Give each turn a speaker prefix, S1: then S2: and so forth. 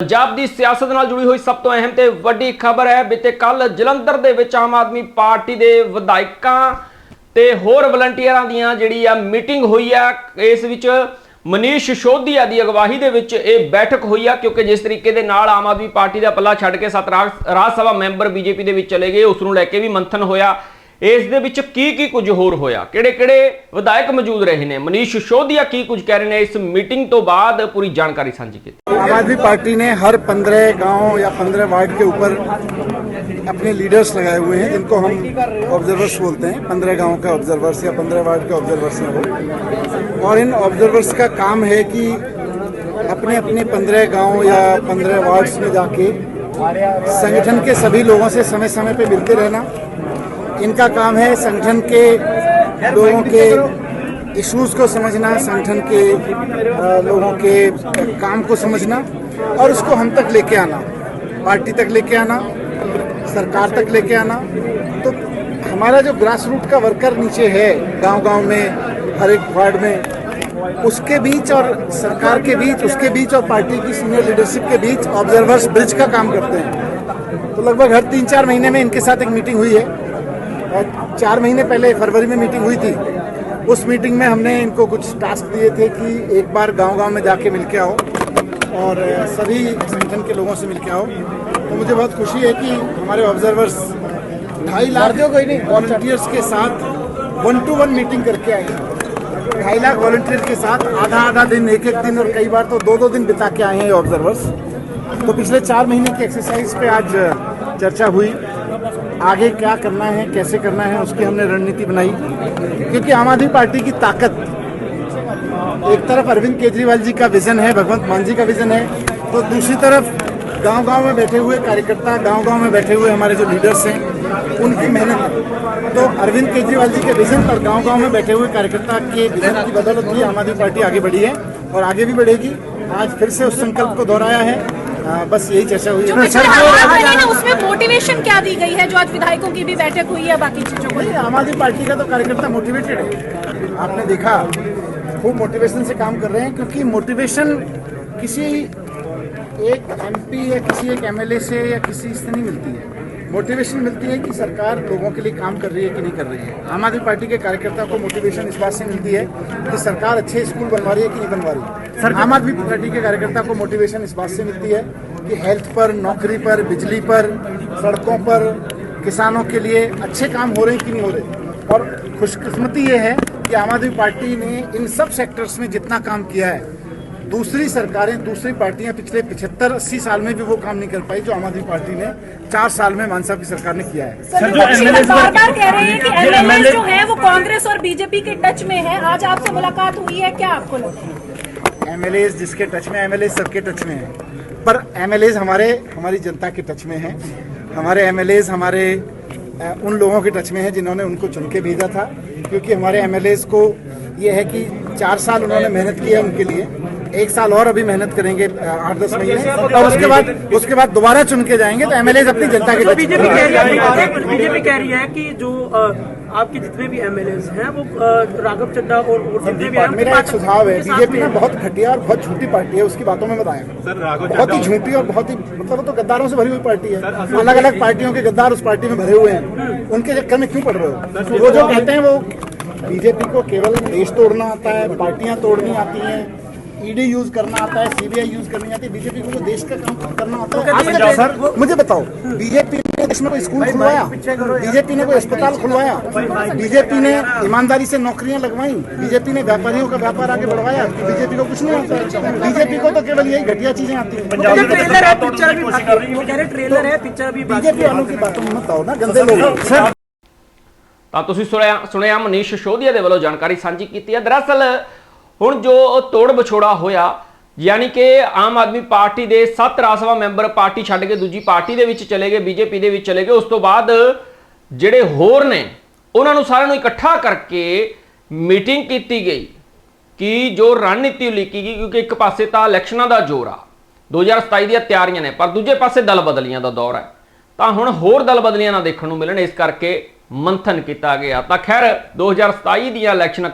S1: पंजाब की सियासत नाल जुड़ी हुई सब तो अहम ते वड्डी खबर है। बीते कल जलंधर दे विच आम आदमी पार्टी के विधायकों ते होर वलंटियरां दियां जिहड़ी आ मीटिंग हुई है। इस विच मनीष सिसोदिया की अगवाही दे विच ये बैठक हुई है, क्योंकि जिस तरीके दे नाल आम आदमी पार्टी का पल्ला छड्ड के 7 राज सभा मैंबर बीजेपी दे विच चले गए, उसनूं लैके भी मंथन होया। इस दे विच की कुछ होर होया, किहड़े विधायक मौजूद रहे ने, मनीष सिसोदिया की कुछ कह रहे हैं, इस मीटिंग तो बाद पूरी जानकारी साझी की।
S2: आम आदमी पार्टी ने हर 15 गांव या 15 वार्ड के ऊपर अपने लीडर्स लगाए हुए हैं, जिनको हम ऑब्जर्वर्स बोलते हैं। 15 गांव के ऑब्जर्वर्स या 15 वार्ड के ऑब्जर्वर्स हैं वो। और इन ऑब्जर्वर्स का काम है कि अपने अपने 15 गांव या 15 वार्ड्स में जाके संगठन के सभी लोगों से समय समय पे मिलते रहना। इनका काम है संगठन के लोगों के इश्यूज को समझना, संगठन के लोगों के काम को समझना और उसको हम तक लेके आना, पार्टी तक लेके आना, सरकार तक लेके आना। तो हमारा जो ग्रास रूट का वर्कर नीचे है, गांव-गांव में, हर एक वार्ड में, उसके बीच और सरकार के बीच, उसके बीच और पार्टी की सीनियर लीडरशिप के बीच ऑब्जर्वर्स ब्रिज का काम करते हैं। तो लगभग हर 3-4 महीने में इनके साथ एक मीटिंग हुई है। 4 महीने पहले फरवरी में मीटिंग हुई थी। उस मीटिंग में हमने इनको कुछ टास्क दिए थे कि एक बार गांव-गांव में जाके मिल के आओ और सभी संगठन के लोगों से मिल के आओ। तो मुझे बहुत खुशी है कि हमारे ऑब्जर्वर्स 2.5 लाख वॉलंटियर्स के साथ 1-to-1 मीटिंग करके आए हैं। 2.5 लाख वॉलंटियर के साथ आधा दिन, एक दिन और कई बार तो 2 दिन बिता के आए हैं ऑब्जर्वर्स। तो पिछले 4 महीने की एक्सरसाइज पे आज चर्चा हुई। आगे क्या करना है, कैसे करना है, उसकी हमने रणनीति बनाई। क्योंकि आम आदमी पार्टी की ताकत एक तरफ अरविंद केजरीवाल जी का विजन है, भगवंत मान जी का विजन है, तो दूसरी तरफ गांव-गांव में बैठे हुए कार्यकर्ता, गांव-गांव में बैठे हुए हमारे जो लीडर्स हैं, उनकी मेहनत। तो अरविंद केजरीवाल जी के विजन पर गांव-गांव में बैठे हुए कार्यकर्ता के विजन की बदौलत ही आम आदमी पार्टी आगे बढ़ी है और आगे भी बढ़ेगी। आज फिर से उस संकल्प को दोहराया है। बस यही चर्चा हुई है।
S3: उसमें मोटिवेशन क्या दी गई है, जो आज विधायकों की भी बैठक हुई है, बाकी चीजों को?
S2: आम आदमी पार्टी का तो कार्यकर्ता मोटिवेटेड है। आपने देखा खूब मोटिवेशन से काम कर रहे हैं, क्योंकि मोटिवेशन किसी एक एमपी या किसी एक एमएलए से या किसी से नहीं मिलती है। मोटिवेशन मिलती है कि सरकार लोगों के लिए काम कर रही है कि नहीं कर रही है। आम आदमी पार्टी के कार्यकर्ता को मोटिवेशन इस बात से मिलती है कि सरकार अच्छे स्कूल बनवा रही है कि नहीं बनवा रही है। आम आदमी पार्टी के कार्यकर्ता को मोटिवेशन इस बात से मिलती है कि हेल्थ पर, नौकरी पर, बिजली पर, सड़कों पर, किसानों के लिए अच्छे काम हो रहे हैं कि नहीं हो रहे। और खुशकिस्मती ये है कि आम आदमी पार्टी ने इन सब सेक्टर्स में जितना काम किया है, दूसरी सरकारें, दूसरी पार्टियां पिछले 75-80 साल में भी वो काम नहीं कर पाई जो आम आदमी पार्टी ने 4 साल में मान साहब की सरकार ने किया है।
S3: सर, जो बार कह रहे हैं कि एमएलए जो है वो कांग्रेस और बीजेपी के टच में है, आज आपसे मुलाकात हुई है, क्या आपको लगता है?
S2: एमएलए जिसके टच में, एमएलए सबके टच में है, पर एमएलए हमारी जनता के टच में है। हमारे एमएलए हमारे उन लोगों के टच में है जिन्होंने उनको चुन के भेजा था। क्योंकि हमारे एमएलए को ये है कि 4 साल उन्होंने मेहनत की है उनके लिए, 1 साल और अभी मेहनत करेंगे 8-10 महीने, और उसके बाद दोबारा चुन के जाएंगे। तो एमएलए अपनी जनता के
S4: बीजेपी कह रही है कि जो आपके जितने भी एमएलए हैं वो राघव चड्ढा और जितने भी,
S2: मेरा एक सुझाव है, बीजेपी में बहुत घटिया और बहुत झूठी पार्टी है, उसकी बातों में बताया, बहुत ही झूठी और बहुत ही, मतलब तो गद्दारों से भरी हुई पार्टी है। अलग अलग पार्टियों के गद्दार उस पार्टी में भरे हुए हैं, उनके चक्कर में क्यों पड़ रहे हो? वो जो कहते हैं वो बीजेपी को केवल देश तोड़ना आता है, पार्टियां तोड़नी आती हैं, ईडी यूज करना आता है, सीबीआई यूज करनी आती है। बीजेपी को देश का काम करना आता है। सर मुझे बताओ, बीजेपी ने देश में कोई स्कूल खुलवाया? बीजेपी ने कोई अस्पताल खुलवाया? बीजेपी ने ईमानदारी से नौकरियां लगवाई? बीजेपी ने व्यापारियों का व्यापार आगे बढ़वाया? बीजेपी को कुछ नहीं आता। बीजेपी को तो केवल यही घटिया चीजें आती हैं। बीजेपी वालों की बातों में मत आओ ना, गंदे लोग।
S1: ਤਾਂ ਤੁਸੀਂ ਸੁਣਿਆ ਮਨੀਸ਼ ਸਿਸੋਦੀਆ ਦੇ ਵੱਲੋਂ ਜਾਣਕਾਰੀ ਸਾਂਝੀ ਕੀਤੀ ਹੈ। ਦਰਅਸਲ ਹੁਣ ਜੋ ਤੋੜ ਵਿਛੋੜਾ ਹੋਇਆ, ਯਾਨੀ ਕਿ ਆਮ ਆਦਮੀ ਪਾਰਟੀ ਦੇ 7 ਰਾਜ ਸਭਾ ਮੈਂਬਰ ਪਾਰਟੀ ਛੱਡ ਕੇ ਦੂਜੀ ਪਾਰਟੀ ਦੇ ਵਿੱਚ ਚਲੇ ਗਏ, ਬੀਜੇਪੀ ਦੇ ਵਿੱਚ ਚਲੇ ਗਏ। ਉਸ ਤੋਂ ਬਾਅਦ ਜਿਹੜੇ ਹੋਰ ਨੇ ਉਹਨਾਂ ਨੂੰ ਸਾਰਿਆਂ ਨੂੰ ਇਕੱਠਾ ਕਰਕੇ ਮੀਟਿੰਗ ਕੀਤੀ ਗਈ ਕਿ ਜੋ ਰਣਨੀਤੀ ਉਲੀਕੀ ਗਈ, ਕਿਉਂਕਿ ਇੱਕ ਪਾਸੇ ਤਾਂ ਇਲੈਕਸ਼ਨਾਂ ਦਾ ਜ਼ੋਰ ਆ, 2027 ਦੀਆਂ ਤਿਆਰੀਆਂ ਨੇ, ਪਰ ਦੂਜੇ ਪਾਸੇ ਦਲ ਬਦਲੀਆਂ ਦਾ ਦੌਰ ਹੈ। ਤਾਂ ਹੁਣ ਹੋਰ ਦਲ ਬਦਲੀਆਂ ਨਾ ਦੇਖਣ ਨੂੰ ਮਿਲਣ, ਇਸ ਕਰਕੇ ਮੰਥਨ ਕੀਤਾ ਗਿਆ। ਤਾਂ ਖੈਰ 2027 ਦੀਆਂ ਇਲੈਕਸ਼ਨ